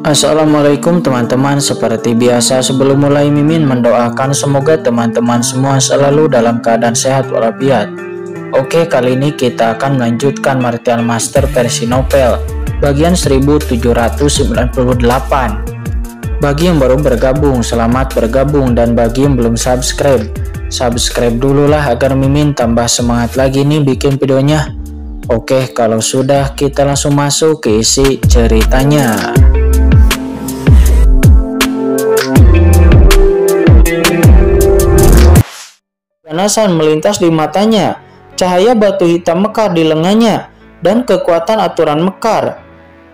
Assalamualaikum teman-teman, seperti biasa sebelum mulai Mimin mendoakan semoga teman-teman semua selalu dalam keadaan sehat walafiat. Oke, kali ini kita akan melanjutkan Martial Master versi novel bagian 1798. Bagi yang baru bergabung, selamat bergabung, dan bagi yang belum subscribe dulu lah agar Mimin tambah semangat lagi nih bikin videonya. Oke, kalau sudah kita langsung masuk ke isi ceritanya. Keganasan melintas di matanya, cahaya batu hitam mekar di lengannya, dan kekuatan aturan mekar.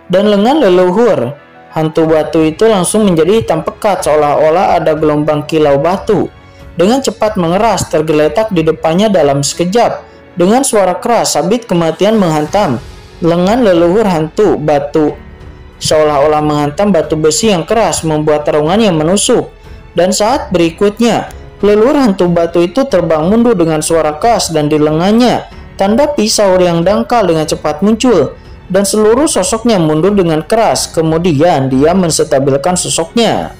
Dan lengan leluhur hantu batu itu langsung menjadi hitam pekat, seolah-olah ada gelombang kilau batu. Dengan cepat mengeras, tergeletak di depannya dalam sekejap. Dengan suara keras, sabit kematian menghantam lengan leluhur hantu batu, seolah-olah menghantam batu besi yang keras, membuat terowongan yang menusuk. Dan saat berikutnya, leluhur hantu batu itu terbang mundur dengan suara keras, dan di lengannya tanda pisau yang dangkal dengan cepat muncul, dan seluruh sosoknya mundur dengan keras. Kemudian dia menstabilkan sosoknya.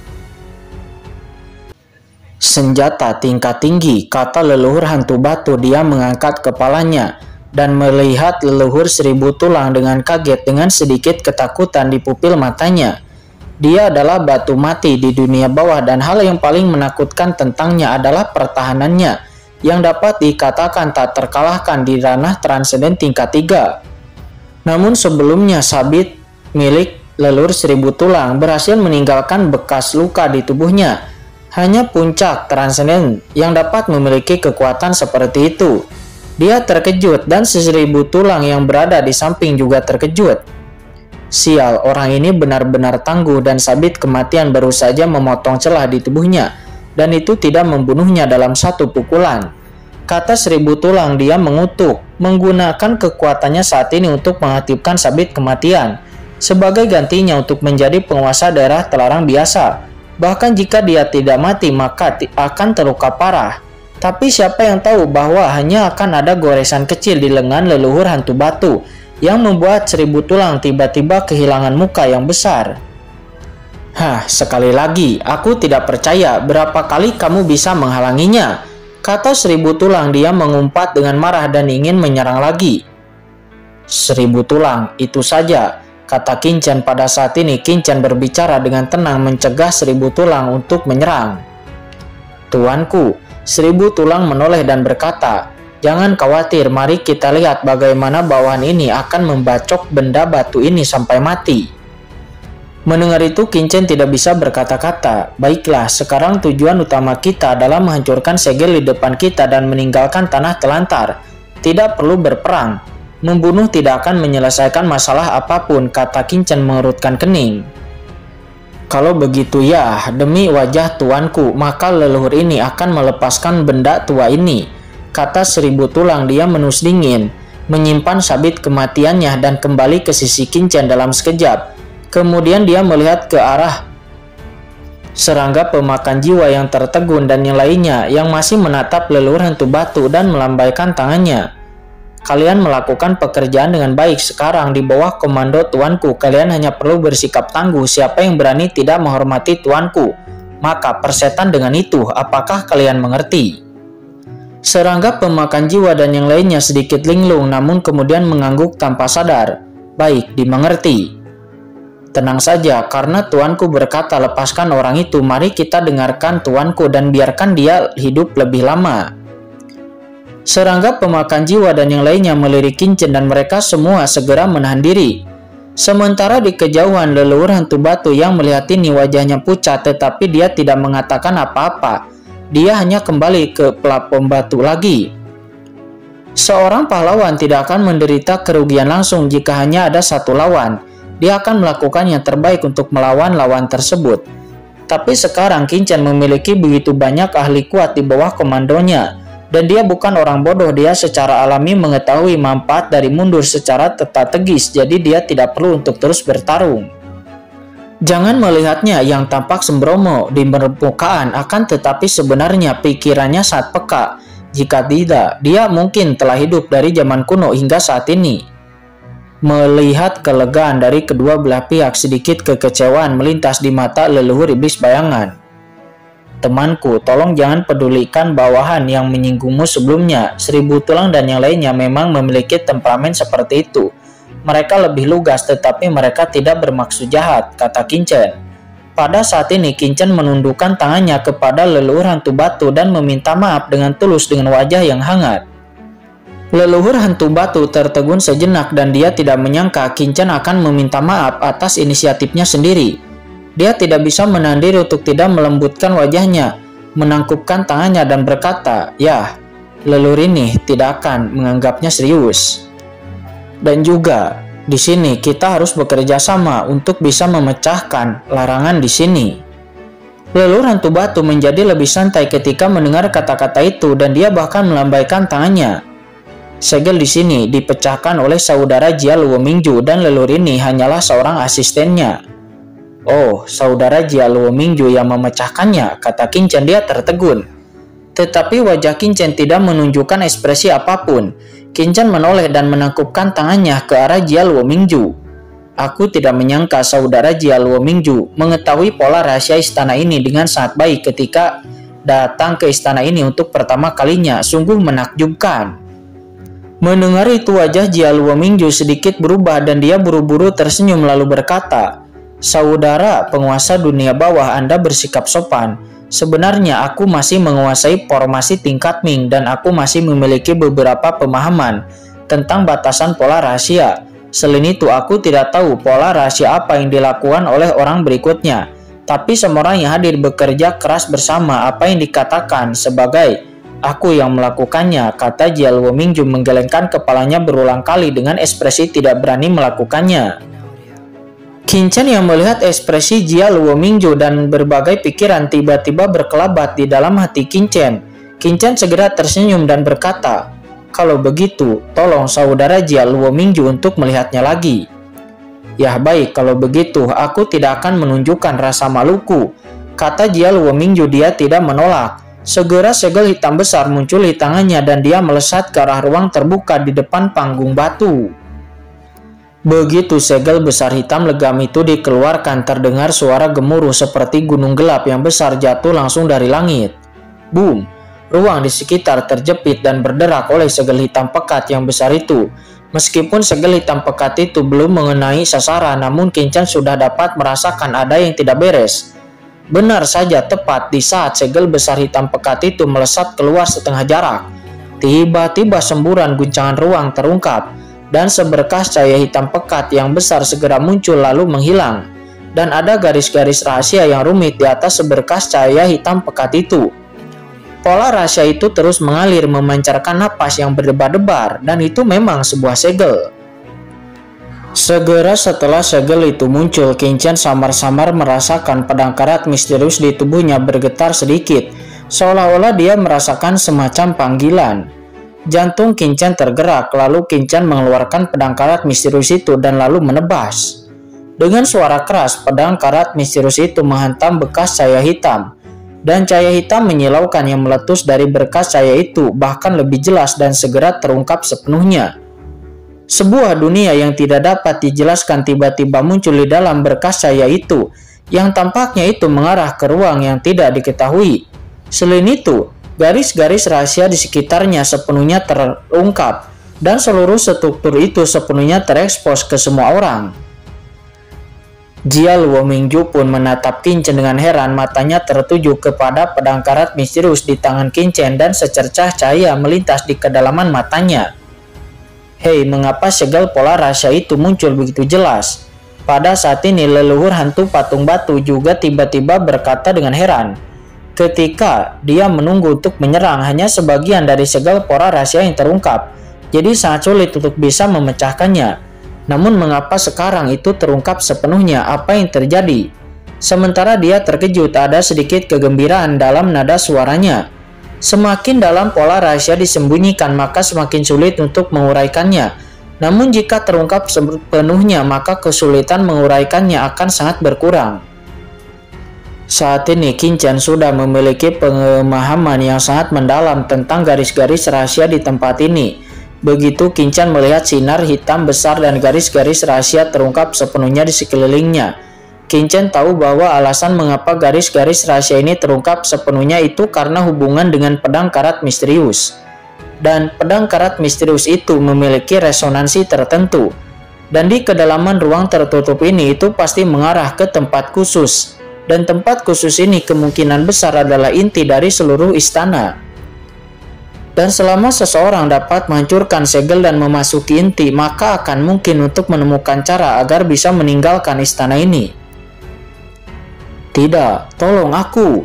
Senjata tingkat tinggi, kata leluhur hantu batu. Dia mengangkat kepalanya dan melihat leluhur seribu tulang dengan kaget, dengan sedikit ketakutan di pupil matanya. Dia adalah batu mati di dunia bawah, dan hal yang paling menakutkan tentangnya adalah pertahanannya yang dapat dikatakan tak terkalahkan di ranah transenden tingkat 3. Namun sebelumnya, sabit milik leluhur seribu tulang berhasil meninggalkan bekas luka di tubuhnya. Hanya puncak transenden yang dapat memiliki kekuatan seperti itu. Dia terkejut, dan seribu tulang yang berada di samping juga terkejut. Sial, orang ini benar-benar tangguh, dan sabit kematian baru saja memotong celah di tubuhnya, dan itu tidak membunuhnya dalam satu pukulan. Kata seribu tulang. Dia mengutuk, menggunakan kekuatannya saat ini untuk mengaktifkan sabit kematian sebagai gantinya untuk menjadi penguasa daerah terlarang biasa. Bahkan jika dia tidak mati, maka akan terluka parah. Tapi siapa yang tahu bahwa hanya akan ada goresan kecil di lengan leluhur hantu batu yang membuat seribu tulang tiba-tiba kehilangan muka yang besar. Sekali lagi, aku tidak percaya. Berapa kali kamu bisa menghalanginya? Kata seribu tulang. Dia mengumpat dengan marah dan ingin menyerang lagi. Seribu tulang, itu saja, kata Kincen. Pada saat ini Kincen berbicara dengan tenang, mencegah seribu tulang untuk menyerang. Tuanku, seribu tulang menoleh dan berkata, jangan khawatir, mari kita lihat bagaimana bawahan ini akan membacok benda batu ini sampai mati. Mendengar itu Kincen tidak bisa berkata-kata. Baiklah, sekarang tujuan utama kita adalah menghancurkan segel di depan kita dan meninggalkan tanah telantar. Tidak perlu berperang. Membunuh tidak akan menyelesaikan masalah apapun, kata Kincen mengerutkan kening. Kalau begitu ya, demi wajah tuanku, maka leluhur ini akan melepaskan benda tua ini, kata seribu tulang. Dia menus dingin, menyimpan sabit kematiannya dan kembali ke sisi Kincen dalam sekejap. Kemudian dia melihat ke arah serangga pemakan jiwa yang tertegun dan yang lainnya yang masih menatap leluhur hantu batu dan melambaikan tangannya. Kalian melakukan pekerjaan dengan baik sekarang di bawah komando tuanku. Kalian hanya perlu bersikap tangguh. Siapa yang berani tidak menghormati tuanku, maka persetan dengan itu. Apakah kalian mengerti? Serangga pemakan jiwa dan yang lainnya sedikit linglung, namun kemudian mengangguk tanpa sadar. Baik, dimengerti. Tenang saja, karena tuanku berkata lepaskan orang itu. Mari kita dengarkan tuanku dan biarkan dia hidup lebih lama. Serangga pemakan jiwa dan yang lainnya melirik Kincen, dan mereka semua segera menahan diri. Sementara di kejauhan leluhur hantu batu yang melihat ini wajahnya pucat, tetapi dia tidak mengatakan apa-apa. Dia hanya kembali ke platform batu lagi. Seorang pahlawan tidak akan menderita kerugian langsung jika hanya ada satu lawan. Dia akan melakukan yang terbaik untuk melawan lawan tersebut. Tapi sekarang Kincen memiliki begitu banyak ahli kuat di bawah komandonya. Dan dia bukan orang bodoh. Dia secara alami mengetahui manfaat dari mundur secara strategis, jadi dia tidak perlu untuk terus bertarung. Jangan melihatnya yang tampak sembrono di permukaan, akan tetapi sebenarnya pikirannya sangat peka. Jika tidak, dia mungkin telah hidup dari zaman kuno hingga saat ini. Melihat kelegaan dari kedua belah pihak, sedikit kekecewaan melintas di mata leluhur iblis bayangan. Temanku, tolong jangan pedulikan bawahan yang menyinggungmu sebelumnya. Seribu Tulang dan yang lainnya memang memiliki temperamen seperti itu. Mereka lebih lugas, tetapi mereka tidak bermaksud jahat, kata Qingchen. Pada saat ini Qingchen menundukkan tangannya kepada leluhur hantu batu dan meminta maaf dengan tulus dengan wajah yang hangat. Leluhur hantu batu tertegun sejenak dan dia tidak menyangka Qingchen akan meminta maaf atas inisiatifnya sendiri. Dia tidak bisa menahan diri untuk tidak melembutkan wajahnya, menangkupkan tangannya dan berkata, "Ya, leluhur ini tidak akan menganggapnya serius. Dan juga, di sini kita harus bekerja sama untuk bisa memecahkan larangan di sini." Leluhur hantu batu menjadi lebih santai ketika mendengar kata-kata itu dan dia bahkan melambaikan tangannya. Segel di sini dipecahkan oleh saudara Jia Luo Mingju dan leluhur ini hanyalah seorang asistennya. Oh, saudara Jia Luo Mingju yang memecahkannya, kata Qingchen. Dia tertegun. Tetapi wajah Qingchen tidak menunjukkan ekspresi apapun. Qingchen menoleh dan menangkupkan tangannya ke arah Jia Luo Mingju. Aku tidak menyangka saudara Jia Luo Mingju mengetahui pola rahasia istana ini dengan sangat baik ketika datang ke istana ini untuk pertama kalinya. Sungguh menakjubkan. Mendengar itu wajah Jia Luo Mingju sedikit berubah dan dia buru-buru tersenyum lalu berkata, "Saudara penguasa dunia bawah, Anda bersikap sopan. Sebenarnya aku masih menguasai formasi tingkat Ming dan aku masih memiliki beberapa pemahaman tentang batasan pola rahasia. Selain itu aku tidak tahu pola rahasia apa yang dilakukan oleh orang berikutnya. Tapi semua orang yang hadir bekerja keras bersama apa yang dikatakan sebagai aku yang melakukannya," kata Jia Luo Mingju menggelengkan kepalanya berulang kali dengan ekspresi tidak berani melakukannya. Qingchen yang melihat ekspresi Jia Luo Mingju dan berbagai pikiran tiba-tiba berkelabat di dalam hati Qingchen. Qingchen segera tersenyum dan berkata, "Kalau begitu, tolong saudara Jia Luo Mingju untuk melihatnya lagi." "Ya baik, kalau begitu aku tidak akan menunjukkan rasa maluku," kata Jia Luo Mingju. Dia tidak menolak. Segera segel hitam besar muncul di tangannya dan dia melesat ke arah ruang terbuka di depan panggung batu. Begitu segel besar hitam legam itu dikeluarkan, terdengar suara gemuruh seperti gunung gelap yang besar jatuh langsung dari langit. Boom! Ruang di sekitar terjepit dan berderak oleh segel hitam pekat yang besar itu. Meskipun segel hitam pekat itu belum mengenai sasaran, namun Qingchen sudah dapat merasakan ada yang tidak beres. Benar saja, tepat di saat segel besar hitam pekat itu melesat keluar setengah jarak, tiba-tiba semburan guncangan ruang terungkap, dan seberkas cahaya hitam pekat yang besar segera muncul lalu menghilang, dan ada garis-garis rahasia yang rumit di atas seberkas cahaya hitam pekat itu. Pola rahasia itu terus mengalir memancarkan napas yang berdebar-debar, dan itu memang sebuah segel. Segera setelah segel itu muncul, Qingchen samar-samar merasakan pedang karat misterius di tubuhnya bergetar sedikit, seolah-olah dia merasakan semacam panggilan. Jantung Qingchen tergerak, lalu Qingchen mengeluarkan pedang karat misterius itu dan lalu menebas. Dengan suara keras, pedang karat misterius itu menghantam bekas cahaya hitam, dan cahaya hitam menyilaukan yang meletus dari berkas cahaya itu bahkan lebih jelas dan segera terungkap sepenuhnya. Sebuah dunia yang tidak dapat dijelaskan tiba-tiba muncul di dalam berkas cahaya itu, yang tampaknya itu mengarah ke ruang yang tidak diketahui. Selain itu, garis-garis rahasia di sekitarnya sepenuhnya terungkap, dan seluruh struktur itu sepenuhnya terekspos ke semua orang. Jia Luo Mingju pun menatap Qingchen dengan heran, matanya tertuju kepada pedang karat misterius di tangan Qingchen dan secercah cahaya melintas di kedalaman matanya. Hei, mengapa segel pola rahasia itu muncul begitu jelas? Pada saat ini leluhur hantu patung batu juga tiba-tiba berkata dengan heran. Ketika dia menunggu untuk menyerang, hanya sebagian dari segel pola rahasia yang terungkap, jadi sangat sulit untuk bisa memecahkannya. Namun mengapa sekarang itu terungkap sepenuhnya? Apa yang terjadi? Sementara dia terkejut, ada sedikit kegembiraan dalam nada suaranya. Semakin dalam pola rahasia disembunyikan, maka semakin sulit untuk menguraikannya. Namun jika terungkap sepenuhnya, maka kesulitan menguraikannya akan sangat berkurang. Saat ini Qingchen sudah memiliki pemahaman yang sangat mendalam tentang garis-garis rahasia di tempat ini. Begitu Kinchan melihat sinar hitam besar dan garis-garis rahasia terungkap sepenuhnya di sekelilingnya. Kinchan tahu bahwa alasan mengapa garis-garis rahasia ini terungkap sepenuhnya itu karena hubungan dengan pedang karat misterius. Dan pedang karat misterius itu memiliki resonansi tertentu. Dan di kedalaman ruang tertutup ini itu pasti mengarah ke tempat khusus. Dan tempat khusus ini kemungkinan besar adalah inti dari seluruh istana. Dan selama seseorang dapat menghancurkan segel dan memasuki inti, maka akan mungkin untuk menemukan cara agar bisa meninggalkan istana ini. Tidak, tolong aku!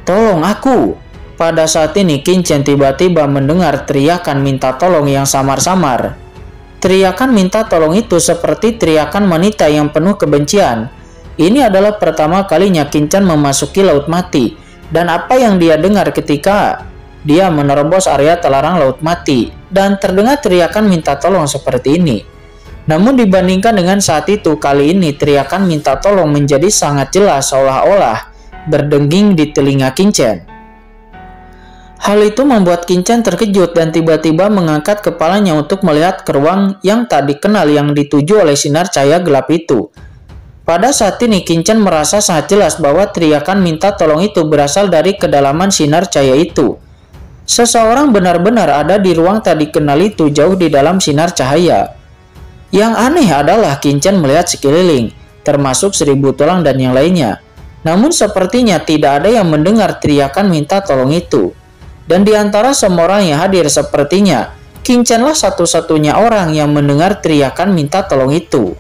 Tolong aku! Pada saat ini Kinchan tiba-tiba mendengar teriakan minta tolong yang samar-samar. Teriakan minta tolong itu seperti teriakan wanita yang penuh kebencian. Ini adalah pertama kalinya Kinchan memasuki Laut Mati. Dan apa yang dia dengar ketika dia menerobos area terlarang Laut Mati, dan terdengar teriakan minta tolong seperti ini. Namun dibandingkan dengan saat itu, kali ini teriakan minta tolong menjadi sangat jelas seolah-olah berdengging di telinga Kinchan. Hal itu membuat Kinchan terkejut dan tiba-tiba mengangkat kepalanya untuk melihat ke ruang yang tak dikenal yang dituju oleh sinar cahaya gelap itu. Pada saat ini Kinchan merasa sangat jelas bahwa teriakan minta tolong itu berasal dari kedalaman sinar cahaya itu. Seseorang benar-benar ada di ruang tak dikenal itu jauh di dalam sinar cahaya. Yang aneh adalah Kinchan melihat sekeliling, termasuk Seribu Tulang dan yang lainnya. Namun sepertinya tidak ada yang mendengar teriakan minta tolong itu. Dan di antara semua orang yang hadir sepertinya, Kinchanlah satu-satunya orang yang mendengar teriakan minta tolong itu.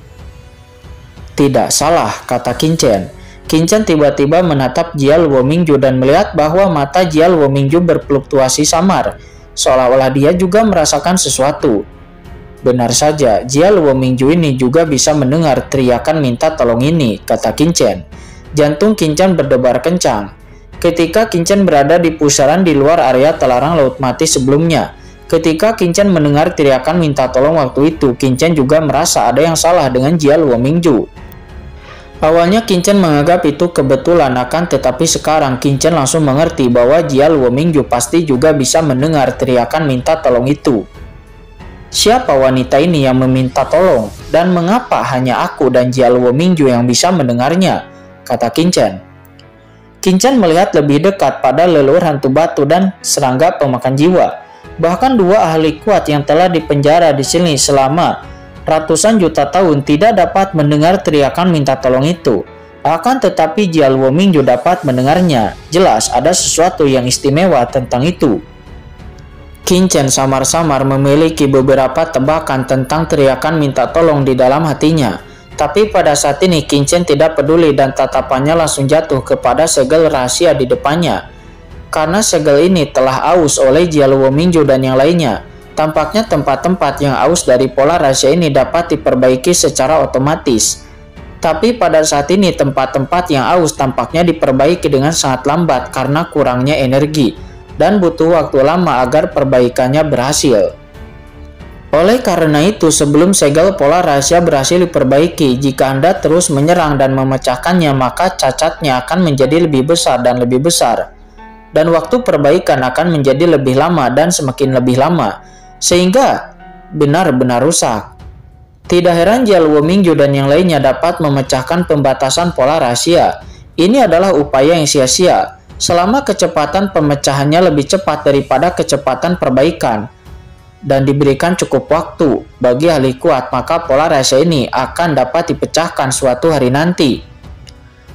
Tidak salah, kata Kinchan. Kinchan tiba-tiba menatap Jial Womingju dan melihat bahwa mata Jial Womingju berfluktuasi samar, seolah-olah dia juga merasakan sesuatu. Benar saja, Jial Womingju ini juga bisa mendengar teriakan minta tolong ini, kata Kinchan. Jantung Kinchan berdebar kencang. Ketika Kinchan berada di pusaran di luar area terlarang Laut Mati sebelumnya, ketika Kinchan mendengar teriakan minta tolong waktu itu, Kinchan juga merasa ada yang salah dengan Jial Womingju. Awalnya Kinchan menganggap itu kebetulan, akan tetapi sekarang Kinchan langsung mengerti bahwa Jial Womingju pasti juga bisa mendengar teriakan minta tolong itu. Siapa wanita ini yang meminta tolong, dan mengapa hanya aku dan Jial Womingju yang bisa mendengarnya? Kata Kinchan. Kinchan melihat lebih dekat pada leluhur hantu batu dan serangga pemakan jiwa. Bahkan dua ahli kuat yang telah dipenjara di sini selama ratusan juta tahun tidak dapat mendengar teriakan minta tolong itu. Akan tetapi Jial Womingju dapat mendengarnya. Jelas ada sesuatu yang istimewa tentang itu. Kinchan samar-samar memiliki beberapa tebakan tentang teriakan minta tolong di dalam hatinya. Tapi pada saat ini Kinchan tidak peduli dan tatapannya langsung jatuh kepada segel rahasia di depannya. Karena segel ini telah aus oleh Jial Womingju dan yang lainnya. Tampaknya tempat-tempat yang aus dari pola rahasia ini dapat diperbaiki secara otomatis. Tapi pada saat ini tempat-tempat yang aus tampaknya diperbaiki dengan sangat lambat karena kurangnya energi. Dan butuh waktu lama agar perbaikannya berhasil. Oleh karena itu, sebelum segel pola rahasia berhasil diperbaiki, jika Anda terus menyerang dan memecahkannya, maka cacatnya akan menjadi lebih besar dan lebih besar. Dan waktu perbaikan akan menjadi lebih lama dan semakin lebih lama, sehingga benar-benar rusak. Tidak heran Jial Womingju dan yang lainnya dapat memecahkan pembatasan pola rahasia. Ini adalah upaya yang sia-sia. Selama kecepatan pemecahannya lebih cepat daripada kecepatan perbaikan dan diberikan cukup waktu bagi ahli kuat, maka pola rahasia ini akan dapat dipecahkan suatu hari nanti.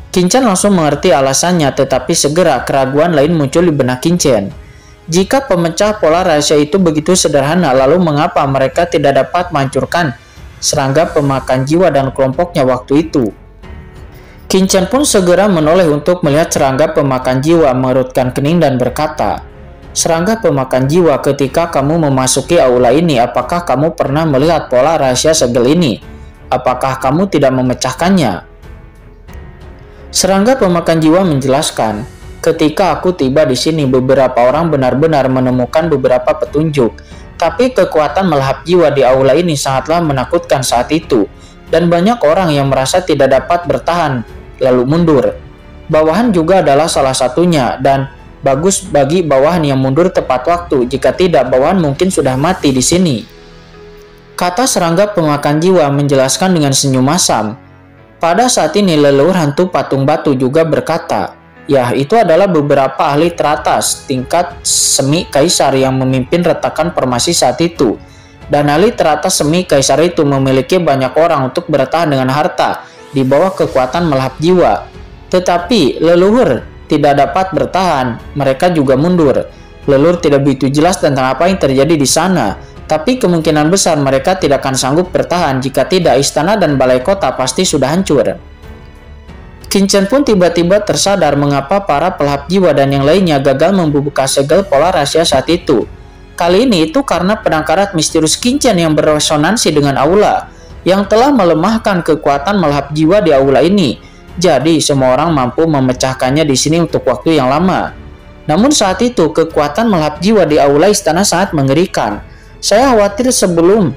Kinchan langsung mengerti alasannya, tetapi segera keraguan lain muncul di benak Kinchan. Jika pemecah pola rahasia itu begitu sederhana, lalu mengapa mereka tidak dapat menghancurkan serangga pemakan jiwa dan kelompoknya waktu itu? Kinchan pun segera menoleh untuk melihat serangga pemakan jiwa, mengerutkan kening dan berkata, "Serangga pemakan jiwa, ketika kamu memasuki aula ini, apakah kamu pernah melihat pola rahasia segel ini? Apakah kamu tidak memecahkannya?" Serangga pemakan jiwa menjelaskan, "Ketika aku tiba di sini, beberapa orang benar-benar menemukan beberapa petunjuk, tapi kekuatan melahap jiwa di aula ini sangatlah menakutkan saat itu, dan banyak orang yang merasa tidak dapat bertahan lalu mundur. Bawahan juga adalah salah satunya, dan Bagus bagi bawahan yang mundur tepat waktu, jika tidak bawahan mungkin sudah mati di sini. Kata serangga pemakan jiwa menjelaskan dengan senyum masam. Pada saat ini leluhur hantu patung batu juga berkata, ya, itu adalah beberapa ahli teratas tingkat semi kaisar yang memimpin retakan formasi saat itu. Dan ahli teratas semi kaisar itu memiliki banyak orang untuk bertahan dengan harta di bawah kekuatan melahap jiwa. Tetapi leluhur tidak dapat bertahan, mereka juga mundur. Leluhur tidak begitu jelas tentang apa yang terjadi di sana, tapi kemungkinan besar mereka tidak akan sanggup bertahan, jika tidak istana dan balai kota pasti sudah hancur. Qin-Chen pun tiba-tiba tersadar mengapa para pelahap jiwa dan yang lainnya gagal membuka segel pola rahasia saat itu. Kali ini itu karena pedang karat misterius Qin-Chen yang beresonansi dengan aula, yang telah melemahkan kekuatan melahap jiwa di aula ini. Jadi semua orang mampu memecahkannya di sini untuk waktu yang lama. Namun saat itu kekuatan melahap jiwa di aula istana sangat mengerikan. Saya khawatir sebelum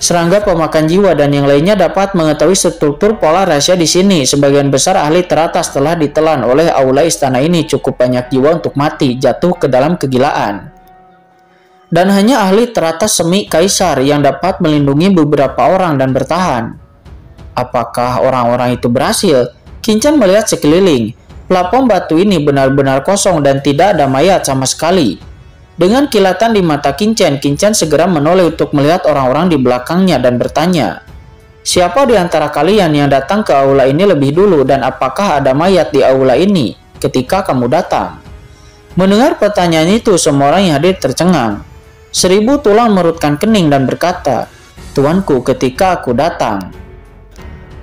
serangga pemakan jiwa dan yang lainnya dapat mengetahui struktur pola rahasia di sini. Sebagian besar ahli teratas telah ditelan oleh aula istana ini. Cukup banyak jiwa untuk mati, jatuh ke dalam kegilaan. Dan hanya ahli teratas semi kaisar yang dapat melindungi beberapa orang dan bertahan. Apakah orang-orang itu berhasil? Qin-Chen melihat sekeliling. Platform batu ini benar-benar kosong dan tidak ada mayat sama sekali. Dengan kilatan di mata Qin-Chen, Qin-Chen segera menoleh untuk melihat orang-orang di belakangnya dan bertanya, siapa di antara kalian yang datang ke aula ini lebih dulu dan apakah ada mayat di aula ini ketika kamu datang? Mendengar pertanyaan itu, semua orang yang hadir tercengang. 1000 tulang merutkan kening dan berkata, tuanku, ketika aku datang,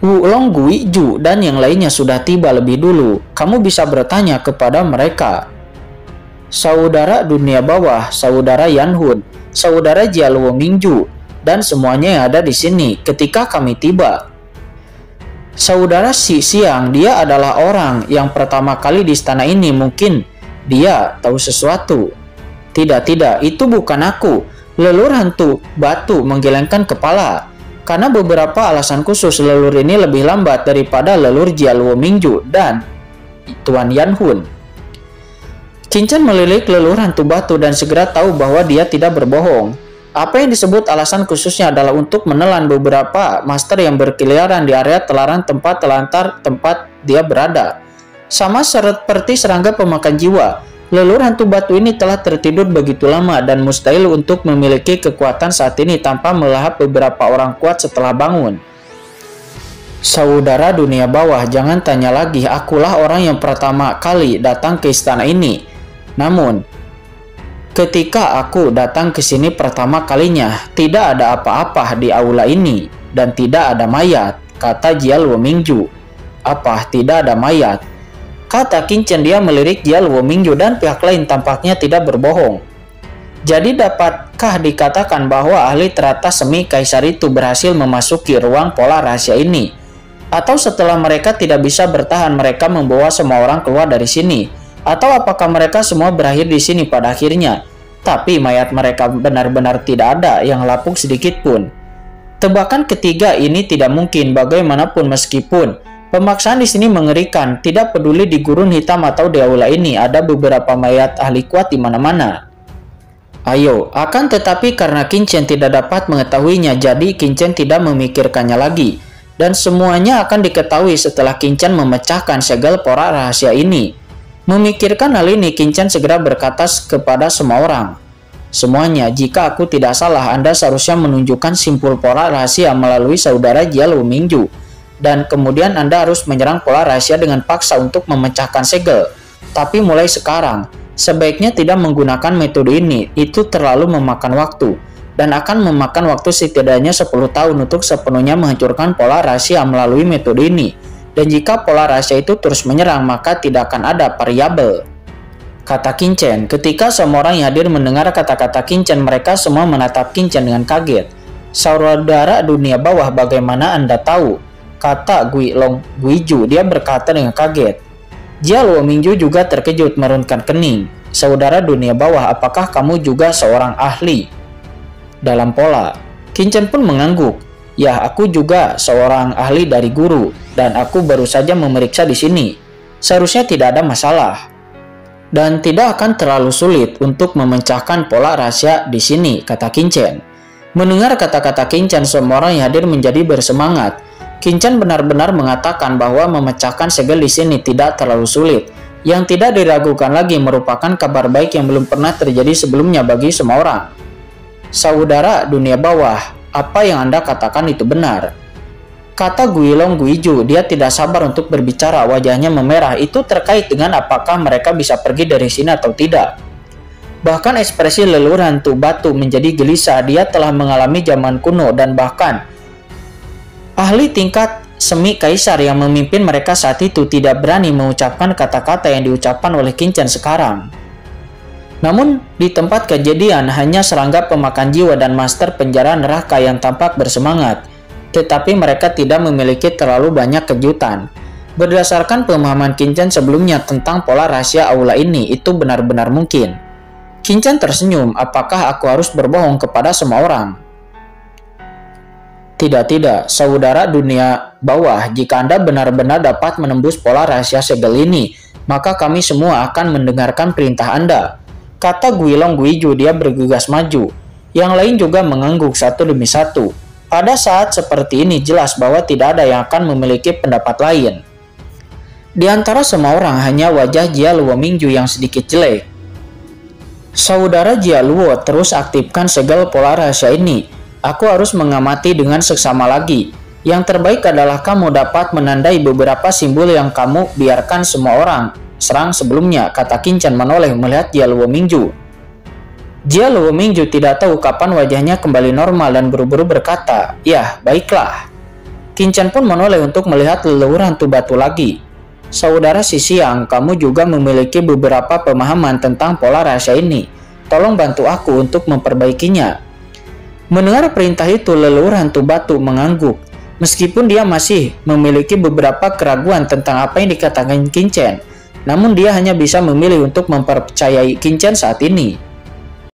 Wulong Guiju dan yang lainnya sudah tiba lebih dulu. Kamu bisa bertanya kepada mereka. Saudara dunia bawah, saudara Yanhun, saudara Jialuo Mingju, dan semuanya yang ada di sini ketika kami tiba. Saudara Si Siang, dia adalah orang yang pertama kali di istana ini. Mungkin dia tahu sesuatu. Tidak, itu bukan aku. Leluhur hantu batu menggelengkan kepala. Karena beberapa alasan khusus, leluhur ini lebih lambat daripada leluhur Jialuo Mingju dan Tuan Yanhun. Qin-Chen melirik leluhur hantu batu dan segera tahu bahwa dia tidak berbohong. Apa yang disebut alasan khususnya adalah untuk menelan beberapa master yang berkeliaran di area terlarang tempat telantar tempat dia berada. Sama seperti serangga pemakan jiwa, leluhur hantu batu ini telah tertidur begitu lama dan mustahil untuk memiliki kekuatan saat ini tanpa melahap beberapa orang kuat setelah bangun. Saudara dunia bawah, jangan tanya lagi, akulah orang yang pertama kali datang ke istana ini. Namun, ketika aku datang ke sini pertama kalinya, tidak ada apa-apa di aula ini dan tidak ada mayat, kata Jialuo Mingju. Apa, tidak ada mayat? Kata Qin-Chen. Dia melirik Jialuo Mingju dan pihak lain tampaknya tidak berbohong. Jadi dapatkah dikatakan bahwa ahli teratas semi kaisar itu berhasil memasuki ruang pola rahasia ini? Atau setelah mereka tidak bisa bertahan, mereka membawa semua orang keluar dari sini? Atau apakah mereka semua berakhir di sini pada akhirnya? Tapi mayat mereka benar-benar tidak ada yang lapuk sedikit pun. Tebakan ketiga ini tidak mungkin bagaimanapun, meskipun pemaksaan di sini mengerikan. Tidak peduli di gurun hitam atau di aula ini, ada beberapa mayat ahli kuat di mana-mana. Ayo, akan tetapi karena Qin-Chen tidak dapat mengetahuinya, jadi Qin-Chen tidak memikirkannya lagi. Dan semuanya akan diketahui setelah Qin-Chen memecahkan segel pola rahasia ini. Memikirkan hal ini, Qin-Chen segera berkata kepada semua orang, semuanya, jika aku tidak salah, Anda seharusnya menunjukkan simpul pola rahasia melalui saudara Jialuo Mingju. Dan kemudian Anda harus menyerang pola rahasia dengan paksa untuk memecahkan segel. Tapi mulai sekarang, sebaiknya tidak menggunakan metode ini. Itu terlalu memakan waktu. Dan akan memakan waktu setidaknya 10 tahun untuk sepenuhnya menghancurkan pola rahasia melalui metode ini. Dan jika pola rahasia itu terus menyerang, maka tidak akan ada variabel, kata Qin-Chen. Ketika semua orang yang hadir mendengar kata-kata Qin-Chen, mereka semua menatap Qin-Chen dengan kaget. Saudara dunia bawah, bagaimana Anda tahu? Kata Wulong Guiju. Dia berkata dengan kaget. Jialuo Mingju juga terkejut merunkan kening. Saudara dunia bawah, apakah kamu juga seorang ahli dalam pola? Qin-Chen pun mengangguk. Ya, aku juga seorang ahli dari guru, dan aku baru saja memeriksa di sini. Seharusnya tidak ada masalah. Dan tidak akan terlalu sulit untuk memecahkan pola rahasia di sini, kata Qin-Chen. Mendengar kata-kata Qin-Chen, semua orang yang hadir menjadi bersemangat. Qin-Chen benar-benar mengatakan bahwa memecahkan segel di sini tidak terlalu sulit. Yang tidak diragukan lagi merupakan kabar baik yang belum pernah terjadi sebelumnya bagi semua orang. Saudara dunia bawah, apa yang Anda katakan itu benar, kata Guilong Guiju. Dia tidak sabar untuk berbicara, wajahnya memerah. Itu terkait dengan apakah mereka bisa pergi dari sini atau tidak. Bahkan ekspresi leluhur hantu batu menjadi gelisah. Dia telah mengalami zaman kuno dan bahkan ahli tingkat semi kaisar yang memimpin mereka saat itu tidak berani mengucapkan kata-kata yang diucapkan oleh Qin-Chen sekarang. Namun di tempat kejadian hanya serangga pemakan jiwa dan master penjara neraka yang tampak bersemangat. Tetapi mereka tidak memiliki terlalu banyak kejutan. Berdasarkan pemahaman Qin-Chen sebelumnya tentang pola rahasia aula ini, itu benar-benar mungkin. Qin-Chen tersenyum, apakah aku harus berbohong kepada semua orang? Tidak, saudara dunia bawah, jika Anda benar-benar dapat menembus pola rahasia segel ini, maka kami semua akan mendengarkan perintah Anda, kata Guilong Guiju. Dia bergegas maju. Yang lain juga mengangguk satu demi satu. Pada saat seperti ini jelas bahwa tidak ada yang akan memiliki pendapat lain. Di antara semua orang hanya wajah Jia Luo Mingju yang sedikit jelek. Saudara Jia Luo, terus aktifkan segel pola rahasia ini. Aku harus mengamati dengan seksama lagi. Yang terbaik adalah kamu dapat menandai beberapa simbol yang kamu biarkan semua orang serang sebelumnya, kata Qin-Chen menoleh melihat Jia Luo Mingju. Jia Luo Mingju tidak tahu kapan wajahnya kembali normal dan buru-buru berkata, "Ya, baiklah." Qin-Chen pun menoleh untuk melihat leluhur hantu batu lagi. Saudara Xisiang, kamu juga memiliki beberapa pemahaman tentang pola rahasia ini. Tolong bantu aku untuk memperbaikinya. Mendengar perintah itu, leluhur hantu batu mengangguk. Meskipun dia masih memiliki beberapa keraguan tentang apa yang dikatakan Qin-Chen, namun dia hanya bisa memilih untuk mempercayai Qin-Chen saat ini.